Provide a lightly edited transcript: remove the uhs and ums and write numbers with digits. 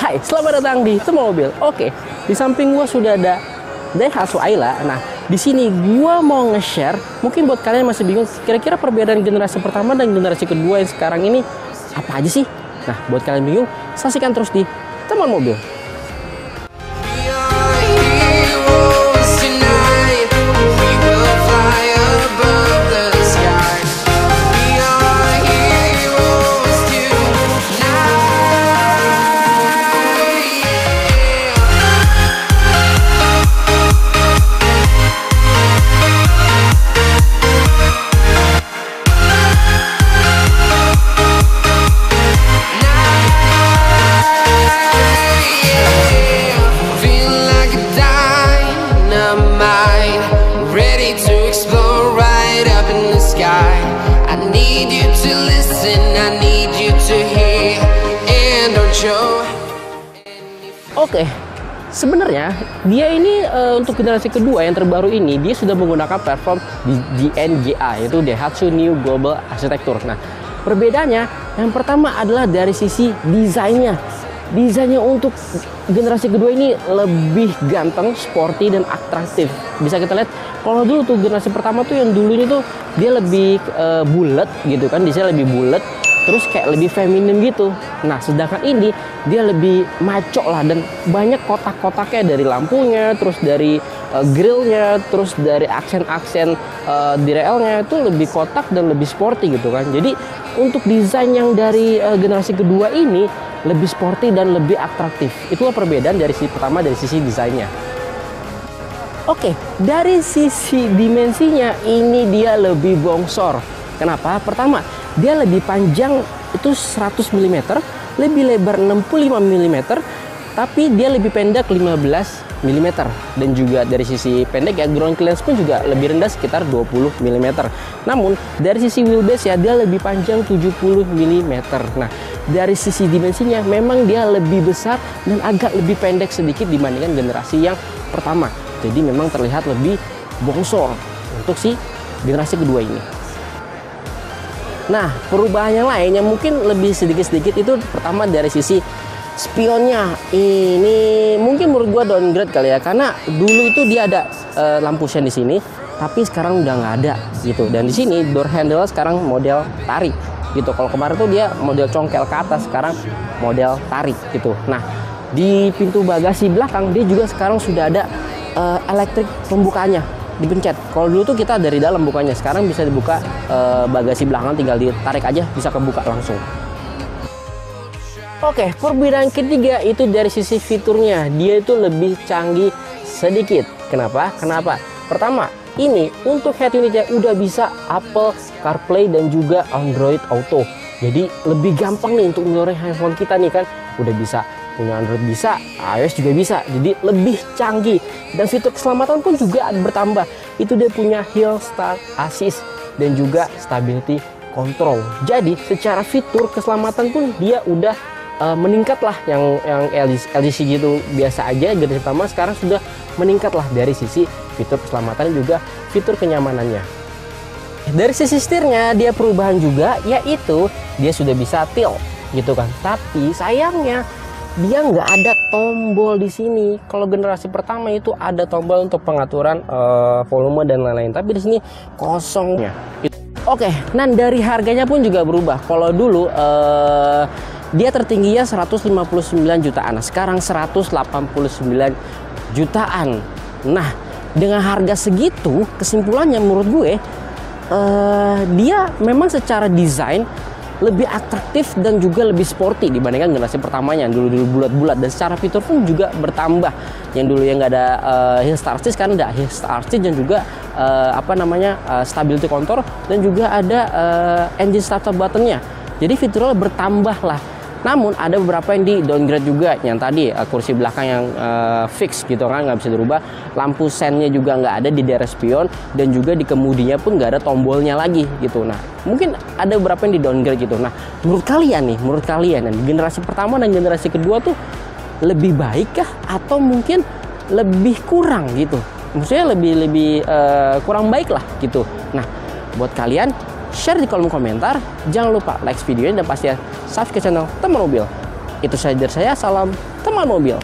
Hai, selamat datang di Teman Mobil. Oke, di samping gua sudah ada Daihatsu Ayla. Nah, di sini gua mau nge-share, mungkin buat kalian masih bingung kira-kira perbedaan generasi pertama dan generasi kedua yang sekarang ini apa aja sih? Nah, buat kalian bingung, saksikan terus di Teman Mobil. Oke, sebenarnya dia ini untuk generasi kedua yang terbaru ini dia sudah menggunakan platform di DNGA, yaitu Daihatsu New Global Architecture. Nah, perbedaannya yang pertama adalah dari sisi desainnya. Desainnya untuk generasi kedua ini lebih ganteng, sporty dan atraktif. Bisa kita lihat kalau dulu tuh generasi pertama tuh yang dulunya tuh dia lebih bulat gitu kan, desainnya lebih bulat. Terus kayak lebih feminim gitu. Nah, sedangkan ini dia lebih maco lah dan banyak kotak-kotaknya dari lampunya, terus dari grillnya, terus dari aksen-aksen di relnya itu lebih kotak dan lebih sporty gitu kan. Jadi untuk desain yang dari generasi kedua ini lebih sporty dan lebih atraktif. Itulah perbedaan dari sisi pertama dari sisi desainnya. Oke, dari sisi dimensinya ini dia lebih bongsor. Kenapa? Pertama, dia lebih panjang itu 100 mm, lebih lebar 65 mm, tapi dia lebih pendek 15 mm. Dan juga dari sisi pendek ya, ground clearance pun juga lebih rendah sekitar 20 mm. Namun dari sisi wheelbase ya dia lebih panjang 70 mm. Nah, dari sisi dimensinya memang dia lebih besar dan agak lebih pendek sedikit dibandingkan generasi yang pertama. Jadi memang terlihat lebih bongsor untuk si generasi kedua ini. Nah, perubahan yang lain yang mungkin lebih sedikit-sedikit itu pertama dari sisi spionnya. Ini mungkin menurut gua downgrade kali ya, karena dulu itu dia ada lampu shine di sini, tapi sekarang udah nggak ada gitu. Dan di sini door handle sekarang model tarik gitu. Kalau kemarin tuh dia model congkel ke atas, sekarang model tarik gitu. Nah, di pintu bagasi belakang dia juga sekarang sudah ada elektrik pembukanya. Dipencet. Kalau dulu tuh kita dari dalam bukanya, sekarang bisa dibuka bagasi belakang, tinggal ditarik aja bisa kebuka langsung. Oke, perbedaan ketiga itu dari sisi fiturnya, dia itu lebih canggih sedikit. Kenapa? Pertama, ini untuk head unitnya udah bisa Apple CarPlay dan juga Android Auto. Jadi lebih gampang nih untuk ngeluarin handphone kita nih kan, udah bisa punya Android, bisa iOS juga bisa, jadi lebih canggih. Dan fitur keselamatan pun juga bertambah. Itu dia punya Hill Start Assist dan juga Stability Control. Jadi secara fitur keselamatan pun dia udah meningkat lah. Yang LGC gitu biasa aja generasi pertama, sekarang sudah meningkat lah dari sisi fitur keselamatan dan juga fitur kenyamanannya. Dari sisi setirnya dia perubahan juga, yaitu dia sudah bisa tilt gitu kan. Tapi sayangnya dia nggak ada tombol di sini. Kalau generasi pertama itu ada tombol untuk pengaturan volume dan lain-lain, tapi di sini kosongnya. Oke, nah dari harganya pun juga berubah. Kalau dulu dia tertingginya 159 jutaan, nah sekarang 189 jutaan. Nah, dengan harga segitu, kesimpulannya menurut gue dia memang secara desain lebih atraktif dan juga lebih sporty dibandingkan generasi pertamanya yang dulu bulat-bulat, dan secara fitur pun juga bertambah. Yang dulu yang nggak ada Hill Start Assist kan ada Hill Start Assist dan juga Stability Control dan juga ada engine startup buttonnya. Jadi fiturnya bertambah lah. Namun ada beberapa yang di downgrade juga, yang tadi kursi belakang yang fix gitu kan, nggak bisa dirubah. Lampu sennya juga nggak ada di daerah spion, dan juga di kemudinya pun nggak ada tombolnya lagi gitu. Nah, mungkin ada beberapa yang di downgrade gitu. Nah, menurut kalian generasi pertama dan generasi kedua tuh lebih baik kah atau mungkin lebih kurang gitu? Maksudnya lebih kurang baik lah gitu. Nah, buat kalian share di kolom komentar. Jangan lupa like videonya dan pasti subscribe channel Teman Mobil. Itu saja dari saya. Salam teman mobil.